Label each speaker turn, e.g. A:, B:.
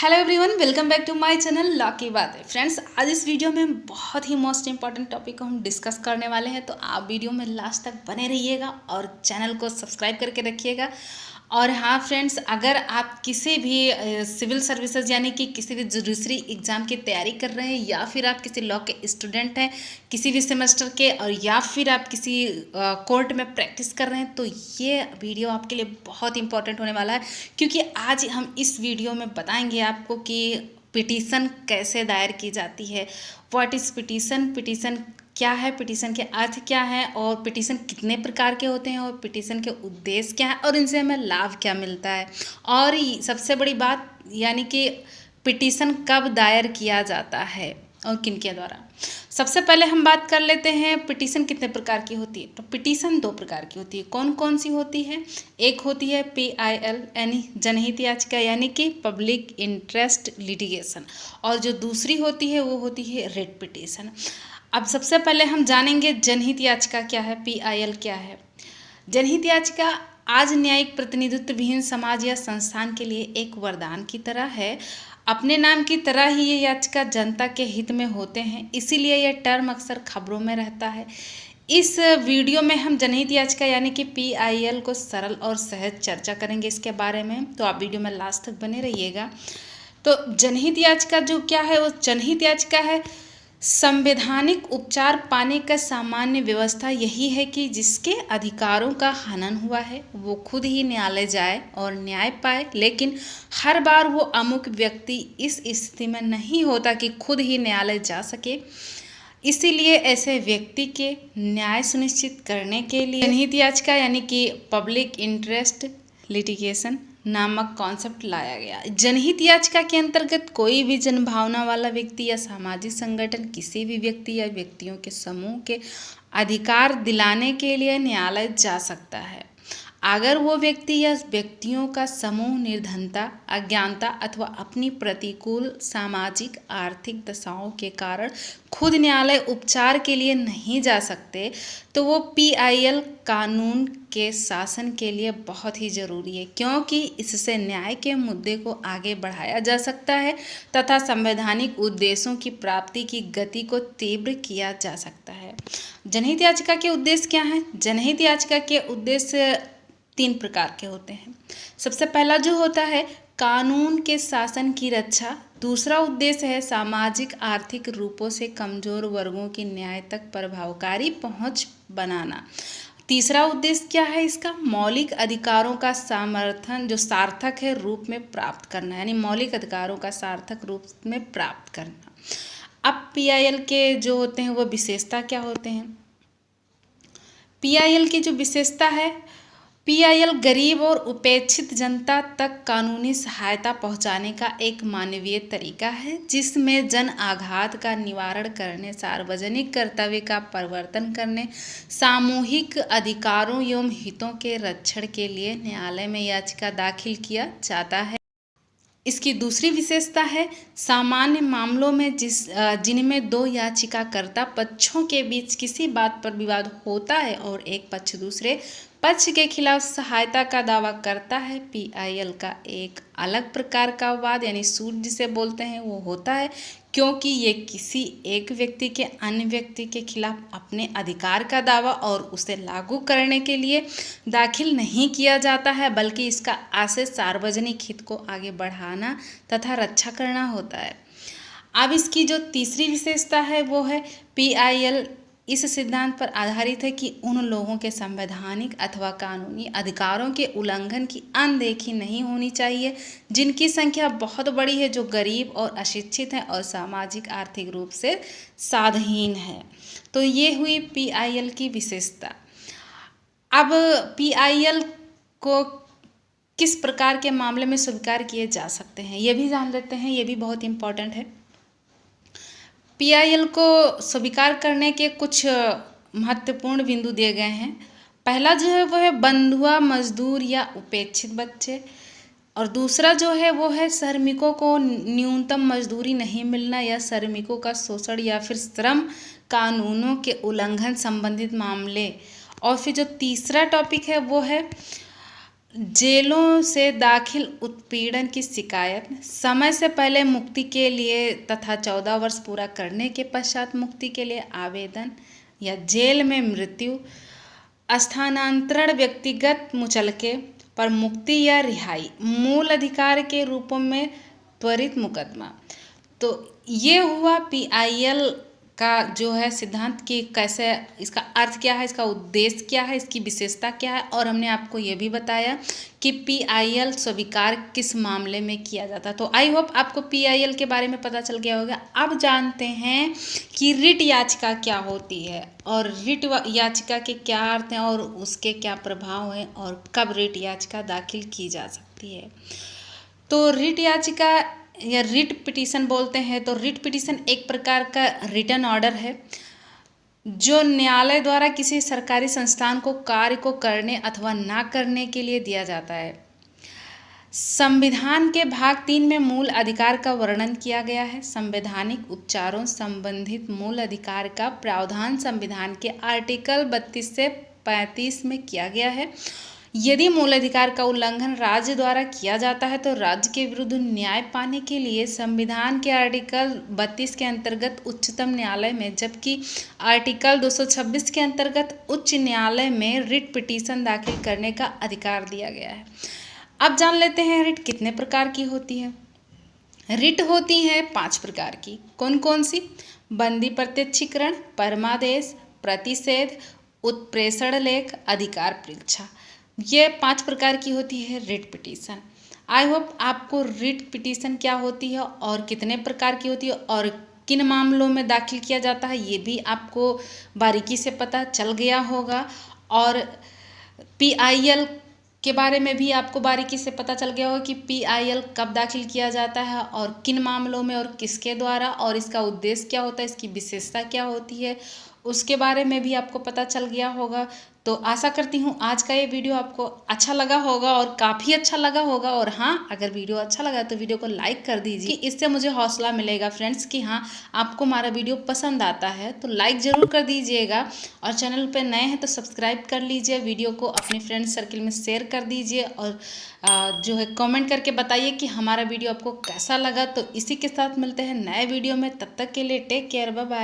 A: Hello everyone, welcome back to my channel law की बातें। Friends, आज इस वीडियो में बहुत ही मोस्ट इंपॉर्टेंट टॉपिक को हम डिस्कस करने वाले हैं, तो आप वीडियो में लास्ट तक बने रहिएगा और चैनल को सब्सक्राइब करके रखिएगा। और हाँ फ्रेंड्स, अगर आप किसी भी सिविल सर्विसेज यानी कि किसी भी जुडिशरी एग्ज़ाम की तैयारी कर रहे हैं, या फिर आप किसी लॉ के स्टूडेंट हैं किसी भी सेमेस्टर के, और या फिर आप किसी कोर्ट में प्रैक्टिस कर रहे हैं, तो ये वीडियो आपके लिए बहुत इंपॉर्टेंट होने वाला है। क्योंकि आज हम इस वीडियो में बताएंगे आपको कि पिटीशन कैसे दायर की जाती है, व्हाट इज़ पिटीशन, पिटीशन क्या है, पिटीशन के अर्थ क्या है, और पिटीशन कितने प्रकार के होते हैं, और पिटीशन के उद्देश्य क्या है, और इनसे हमें लाभ क्या मिलता है। और सबसे बड़ी बात यानी कि पिटीशन कब दायर किया जाता है और किनके द्वारा। सबसे पहले हम बात कर लेते हैं पिटीशन कितने प्रकार की होती है। तो पिटीशन दो प्रकार की होती है। कौन कौन सी होती है? एक होती है PIL यानी जनहित याचिका यानी कि पब्लिक इंटरेस्ट लिटिगेशन, और जो दूसरी होती है वो होती है रिट पिटीशन। अब सबसे पहले हम जानेंगे जनहित याचिका क्या है, PIL क्या है। जनहित याचिका आज न्यायिक प्रतिनिधित्व विहीन समाज या संस्थान के लिए एक वरदान की तरह है। अपने नाम की तरह ही ये याचिका जनता के हित में होते हैं, इसीलिए यह टर्म अक्सर खबरों में रहता है। इस वीडियो में हम जनहित याचिका यानी कि PIL को सरल और सहज चर्चा करेंगे इसके बारे में, तो आप वीडियो में लास्ट तक बने रहिएगा। तो जनहित याचिका जो क्या है, वो जनहित याचिका है संवैधानिक उपचार पाने का सामान्य व्यवस्था यही है कि जिसके अधिकारों का हनन हुआ है वो खुद ही न्यायालय जाए और न्याय पाए, लेकिन हर बार वो अमुक व्यक्ति इस स्थिति में नहीं होता कि खुद ही न्यायालय जा सके। इसीलिए ऐसे व्यक्ति के न्याय सुनिश्चित करने के लिए जनहित याचिका यानी कि पब्लिक इंटरेस्ट लिटिगेशन नामक कॉन्सेप्ट लाया गया। जनहित याचिका के अंतर्गत कोई भी जनभावना वाला व्यक्ति या सामाजिक संगठन किसी भी व्यक्ति या व्यक्तियों के समूह के अधिकार दिलाने के लिए न्यायालय जा सकता है, अगर वो व्यक्ति या व्यक्तियों का समूह निर्धनता, अज्ञानता अथवा अपनी प्रतिकूल सामाजिक आर्थिक दशाओं के कारण खुद न्यायालय उपचार के लिए नहीं जा सकते, तो वो PIL कानून के शासन के लिए बहुत ही ज़रूरी है, क्योंकि इससे न्याय के मुद्दे को आगे बढ़ाया जा सकता है तथा संवैधानिक उद्देश्यों की प्राप्ति की गति को तीव्र किया जा सकता है। जनहित याचिका के उद्देश्य क्या हैं? जनहित याचिका के उद्देश्य तीन प्रकार के होते हैं। सबसे पहला जो होता है कानून के शासन की रक्षा, दूसरा उद्देश्य है सामाजिक आर्थिक रूपों से कमजोर वर्गों की न्याय तक प्रभावकारी पहुंच बनाना, तीसरा उद्देश्य क्या है इसका, मौलिक अधिकारों का समर्थन जो सार्थक है रूप में प्राप्त करना, यानी मौलिक अधिकारों का सार्थक रूप में प्राप्त करना। अब PIL के जो होते हैं वो विशेषता क्या होते हैं? PIL की जो विशेषता है, PIL गरीब और उपेक्षित जनता तक कानूनी सहायता पहुंचाने का एक मानवीय तरीका है, जिसमें जन आघात का निवारण करने, सार्वजनिक कर्तव्य का परिवर्तन करने, सामूहिक अधिकारों एवं हितों के रक्षण के लिए न्यायालय में याचिका दाखिल किया जाता है। इसकी दूसरी विशेषता है सामान्य मामलों में जिनमें दो याचिकाकर्ता पक्षों के बीच किसी बात पर विवाद होता है और एक पक्ष दूसरे पक्ष के खिलाफ सहायता का दावा करता है, PIL का एक अलग प्रकार का वाद यानी सूट जिसे बोलते हैं वो होता है, क्योंकि ये किसी एक व्यक्ति के अन्य व्यक्ति के खिलाफ अपने अधिकार का दावा और उसे लागू करने के लिए दाखिल नहीं किया जाता है, बल्कि इसका आशय सार्वजनिक हित को आगे बढ़ाना तथा रक्षा करना होता है। अब इसकी जो तीसरी विशेषता है वो है PIL इस सिद्धांत पर आधारित है कि उन लोगों के संवैधानिक अथवा कानूनी अधिकारों के उल्लंघन की अनदेखी नहीं होनी चाहिए जिनकी संख्या बहुत बड़ी है, जो गरीब और अशिक्षित हैं और सामाजिक आर्थिक रूप से साधहीन है। तो ये हुई PIL की विशेषता। अब PIL को किस प्रकार के मामले में स्वीकार किए जा सकते हैं ये भी जान लेते हैं, ये भी बहुत इम्पोर्टेंट है। PIL को स्वीकार करने के कुछ महत्वपूर्ण बिंदु दिए गए हैं। पहला जो है वो है बंधुआ मजदूर या उपेक्षित बच्चे, और दूसरा जो है वो है श्रमिकों को न्यूनतम मजदूरी नहीं मिलना या श्रमिकों का शोषण या फिर श्रम कानूनों के उल्लंघन संबंधित मामले। और फिर जो तीसरा टॉपिक है वो है जेलों से दाखिल उत्पीड़न की शिकायत, समय से पहले मुक्ति के लिए तथा 14 वर्ष पूरा करने के पश्चात मुक्ति के लिए आवेदन, या जेल में मृत्यु, स्थानांतरण, व्यक्तिगत मुचलके पर मुक्ति या रिहाई, मूल अधिकार के रूपों में त्वरित मुकदमा। तो ये हुआ पीआईएल का जो है सिद्धांत कि कैसे, इसका अर्थ क्या है, इसका उद्देश्य क्या है, इसकी विशेषता क्या है, और हमने आपको ये भी बताया कि पीआईएल स्वीकार किस मामले में किया जाता है। तो आई होप आपको पीआईएल के बारे में पता चल गया होगा। अब जानते हैं कि रिट याचिका क्या होती है और रिट याचिका के क्या अर्थ हैं और उसके क्या प्रभाव हैं और कब रिट याचिका दाखिल की जा सकती है। तो रिट याचिका या रिट पिटीशन बोलते हैं। तो रिट पिटीशन एक प्रकार का रिटन ऑर्डर है जो न्यायालय द्वारा किसी सरकारी संस्थान को कार्य को करने अथवा ना करने के लिए दिया जाता है। संविधान के भाग 3 में मूल अधिकार का वर्णन किया गया है। संवैधानिक उपचारों संबंधित मूल अधिकार का प्रावधान संविधान के आर्टिकल 32 से 35 में किया गया है। यदि मूल अधिकार का उल्लंघन राज्य द्वारा किया जाता है तो राज्य के विरुद्ध न्याय पाने के लिए संविधान के आर्टिकल 32 के अंतर्गत उच्चतम न्यायालय में, जबकि आर्टिकल 226 के अंतर्गत उच्च न्यायालय में रिट पिटीशन दाखिल करने का अधिकार दिया गया है। अब जान लेते हैं रिट कितने प्रकार की होती है। रिट होती है 5 प्रकार की। कौन कौन सी? बंदी प्रत्यक्षीकरण, परमादेश, प्रतिषेध, उत्प्रेषण लेख, अधिकार परीक्षा। ये 5 प्रकार की होती है रिट पिटीशन। आई होप आपको रिट पिटीशन क्या होती है और कितने प्रकार की होती है और किन मामलों में दाखिल किया जाता है ये भी आपको बारीकी से पता चल गया होगा, और पीआईएल के बारे में भी आपको बारीकी से पता चल गया होगा कि पीआईएल कब दाखिल किया जाता है और किन मामलों में और किसके द्वारा, और इसका उद्देश्य क्या होता है, इसकी विशेषता क्या होती है, उसके बारे में भी आपको पता चल गया होगा। तो आशा करती हूँ आज का ये वीडियो आपको अच्छा लगा होगा और काफ़ी अच्छा लगा होगा। और हाँ, अगर वीडियो अच्छा लगा तो वीडियो को लाइक कर दीजिए, इससे मुझे हौसला मिलेगा फ्रेंड्स कि हाँ आपको हमारा वीडियो पसंद आता है। तो लाइक ज़रूर कर दीजिएगा और चैनल पे नए हैं तो सब्सक्राइब कर लीजिए, वीडियो को अपने फ्रेंड सर्किल में शेयर कर दीजिए और जो है कमेंट करके बताइए कि हमारा वीडियो आपको कैसा लगा। तो इसी के साथ मिलते हैं नए वीडियो में, तब तक के लिए टेक केयर, बाय बाय।